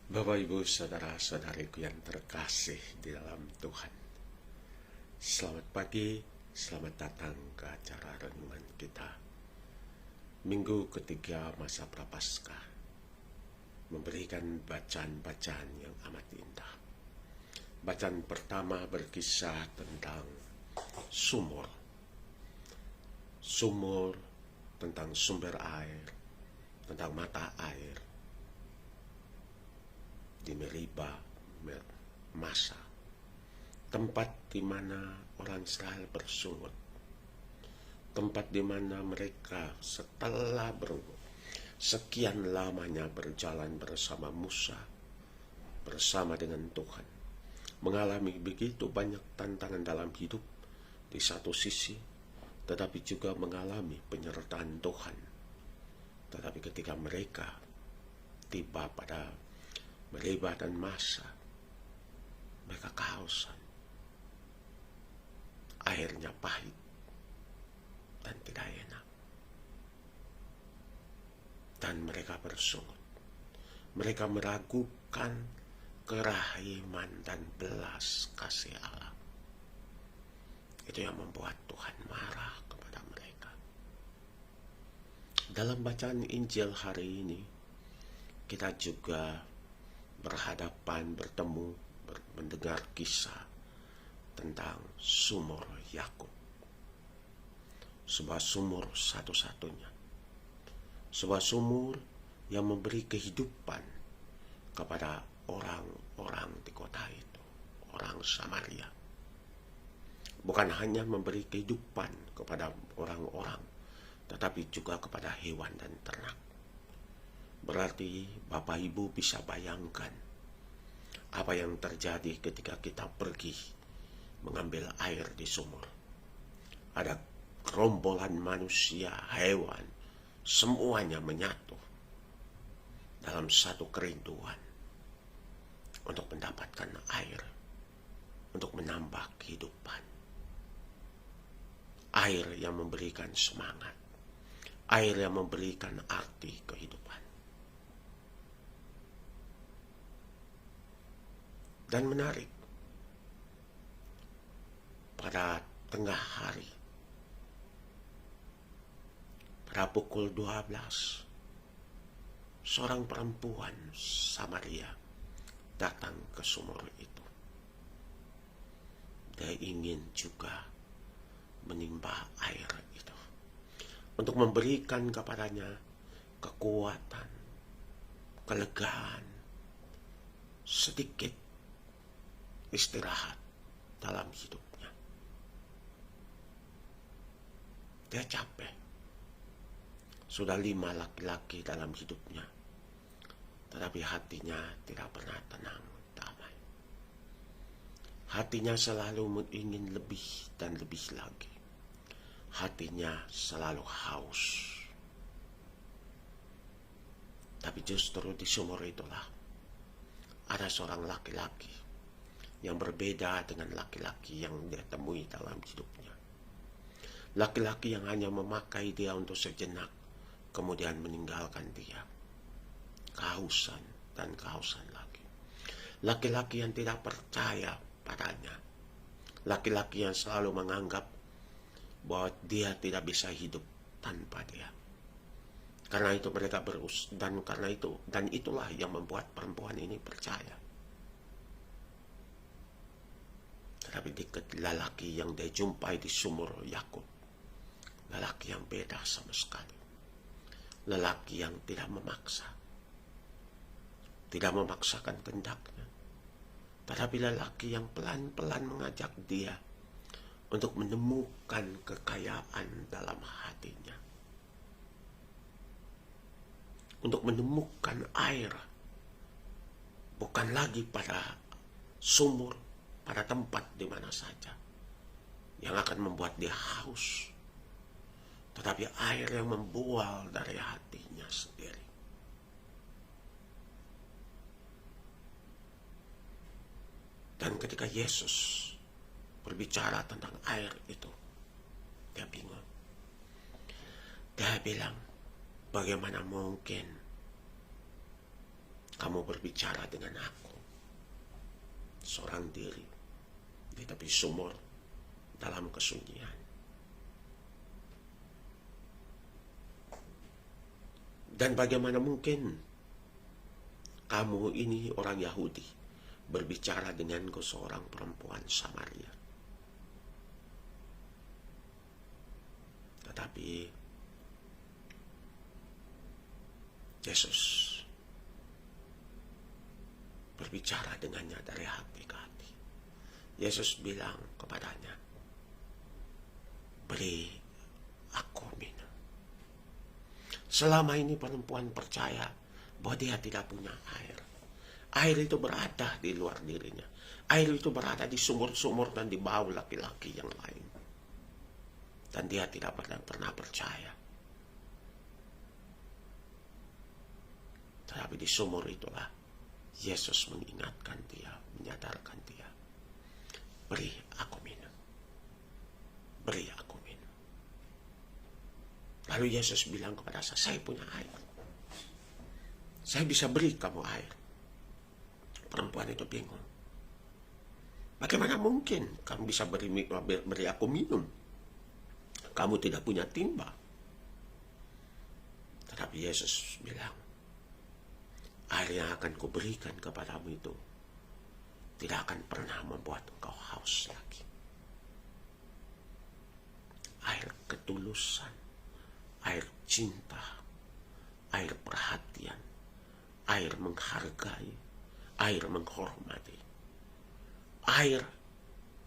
Bapak, Ibu, saudara-saudariku yang terkasih di dalam Tuhan. Selamat pagi, selamat datang ke acara renungan kita. Minggu ketiga masa Prapaskah memberikan bacaan-bacaan yang amat indah. Bacaan pertama berkisah tentang sumur. Sumur, tentang sumber air, tentang mata air di Meriba, Masa, tempat di mana orang Israel bersungut, tempat di mana mereka setelah sekian lamanya berjalan bersama Musa, bersama dengan Tuhan, mengalami begitu banyak tantangan dalam hidup di satu sisi, tetapi juga mengalami penyertaan Tuhan. Tetapi ketika mereka tiba pada Meriba dan Masa, mereka kehausan. Airnya pahit dan tidak enak. Dan mereka bersungut. Mereka meragukan kerahiman dan belas kasih Allah. Itu yang membuat Tuhan marah kepada mereka. Dalam bacaan Injil hari ini, kita juga bertemu, mendengar kisah tentang sumur Yakub. Sebuah sumur satu-satunya. Sebuah sumur yang memberi kehidupan kepada orang-orang di kota itu, orang Samaria. Bukan hanya memberi kehidupan kepada orang-orang, tetapi juga kepada hewan dan ternak. Berarti Bapak Ibu bisa bayangkan apa yang terjadi ketika kita pergi mengambil air di sumur. Ada gerombolan manusia, hewan, semuanya menyatu dalam satu kerinduan untuk mendapatkan air, untuk menambah kehidupan. Air yang memberikan semangat, air yang memberikan arti kehidupan. Dan menarik, pada tengah hari, pada pukul 12, seorang perempuan Samaria datang ke sumur itu. Dia ingin juga menimba air itu untuk memberikan kepadanya kekuatan, kelegaan, sedikit istirahat dalam hidupnya. Dia capek. Sudah 5 laki-laki dalam hidupnya, tetapi hatinya tidak pernah tenang, damai. Hatinya selalu ingin lebih dan lebih lagi. Hatinya selalu haus. Tapi justru di sumur itulah ada seorang laki-laki yang berbeda dengan laki-laki yang dia temui dalam hidupnya. Laki-laki yang hanya memakai dia untuk sejenak, kemudian meninggalkan dia. Kehausan dan kehausan lagi. Laki-laki yang tidak percaya padanya. Laki-laki yang selalu menganggap bahwa dia tidak bisa hidup tanpa dia. Karena itu mereka dan itulah yang membuat perempuan ini percaya. Tetapi lelaki yang dia jumpai di sumur Yakub, lelaki yang beda sama sekali. Lelaki yang tidak memaksa, tidak memaksakan kehendaknya, tetapi lelaki yang pelan-pelan mengajak dia untuk menemukan kekayaan dalam hatinya, untuk menemukan air, bukan lagi pada sumur, pada tempat di mana saja yang akan membuat dia haus, tetapi air yang membual dari hatinya sendiri. Dan ketika Yesus berbicara tentang air itu, dia bingung. Dia bilang, bagaimana mungkin kamu berbicara dengan aku, seorang diri, di tepi sumur, dalam kesunyian. Dan bagaimana mungkin kamu ini orang Yahudi berbicara denganku, seorang perempuan Samaria? Tetapi Yesus berbicara dengannya dari hati ke hati. Yesus bilang kepadanya, beri aku minum. Selama ini perempuan percaya bahwa dia tidak punya air. Air itu berada di luar dirinya. Air itu berada di sumur-sumur dan di bau laki-laki yang lain. Dan dia tidak pernah percaya. Tetapi di sumur itulah Yesus mengingatkan dia, menyadarkan dia. Beri aku minum. Beri aku minum. Lalu Yesus bilang kepada saya punya air. Saya bisa beri kamu air. Perempuan itu bingung. Bagaimana mungkin kamu bisa beri aku minum? Kamu tidak punya timba. Tetapi Yesus bilang, air yang akan kuberikan kepadamu itu tidak akan pernah membuat engkau haus lagi. Air ketulusan, air cinta, air perhatian, air menghargai, air menghormati. Air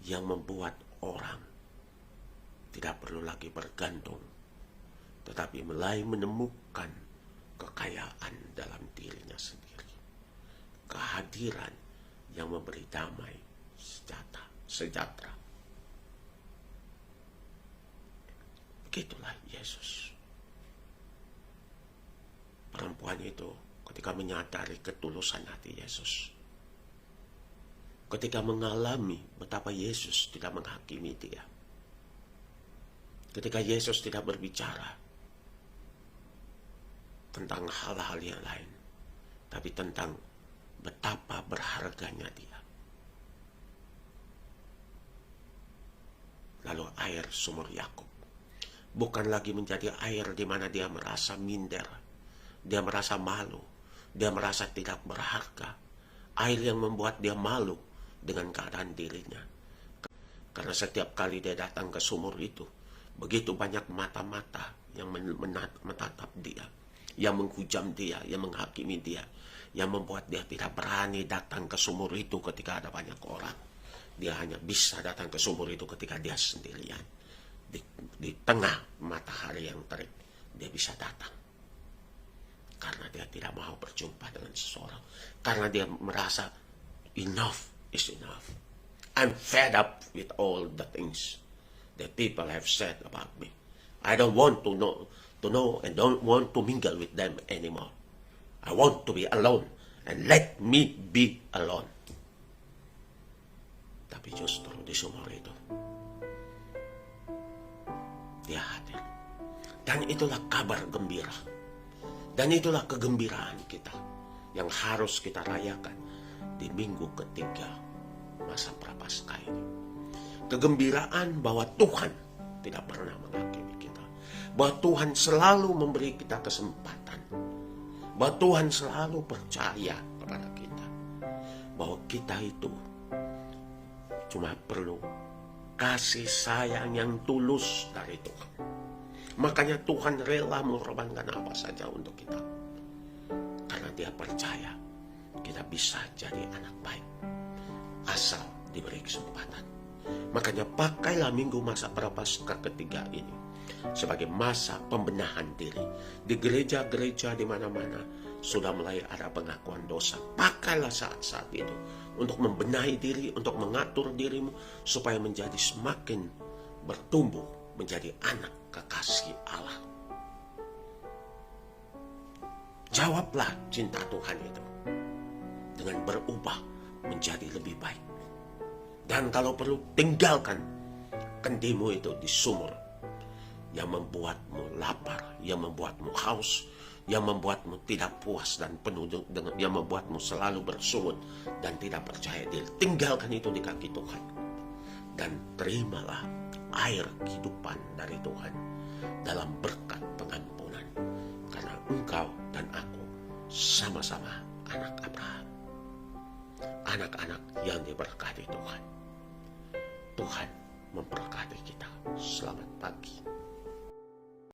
yang membuat orang tidak perlu lagi bergantung, tetapi mulai menemukan kekayaan dalam dirinya sendiri. Kehadiran yang memberi damai, sejahtera. Begitulah Yesus. Perempuan itu ketika menyadari ketulusan hati Yesus, ketika mengalami betapa Yesus tidak menghakimi dia, ketika Yesus tidak berbicara tentang hal-hal yang lain, tapi tentang betapa berharganya dia. Lalu air sumur Yakub bukan lagi menjadi air di mana dia merasa minder, dia merasa malu, dia merasa tidak berharga. Air yang membuat dia malu dengan keadaan dirinya. Karena setiap kali dia datang ke sumur itu, begitu banyak mata-mata yang menatap dia, yang menghujam dia, yang menghakimi dia, yang membuat dia tidak berani datang ke sumur itu ketika ada banyak orang. Dia hanya bisa datang ke sumur itu ketika dia sendirian. Di tengah matahari yang terik, dia bisa datang. Karena dia tidak mau berjumpa dengan seseorang. Karena dia merasa enough is enough. I'm fed up with all the things that people have said about me. I don't want to know and don't want to mingle with them anymore. I want to be alone and let me be alone. Tapi justru di sumur itu dia hadir. Dan itulah kabar gembira. Dan itulah kegembiraan kita yang harus kita rayakan di minggu ketiga masa Prapaskah ini. Kegembiraan bahwa Tuhan tidak pernah menghakimi kita. Bahwa Tuhan selalu memberi kita kesempatan. Bahwa Tuhan selalu percaya kepada kita. Bahwa kita itu cuma perlu kasih sayang yang tulus dari Tuhan. Makanya Tuhan rela mengorbankan apa saja untuk kita. Karena dia percaya kita bisa jadi anak baik. Asal diberi kesempatan. Makanya pakailah minggu masa Prapaskah ketiga ini sebagai masa pembenahan diri. Di gereja-gereja di mana-mana sudah mulai ada pengakuan dosa. Pakailah saat-saat itu untuk membenahi diri, untuk mengatur dirimu supaya menjadi semakin bertumbuh menjadi anak kekasih Allah. Jawablah cinta Tuhan itu dengan berubah menjadi lebih baik. Dan kalau perlu tinggalkan kendimu itu di sumur yang membuatmu lapar, yang membuatmu haus, yang membuatmu tidak puas dan penuh dengan yang membuatmu selalu bersungut dan tidak percaya diri. Tinggalkan itu di kaki Tuhan dan terimalah air kehidupan dari Tuhan dalam berkat pengampunan, karena engkau dan aku sama-sama anak Abraham, anak-anak yang diberkati Tuhan. Tuhan memberkati kita. Selamat pagi.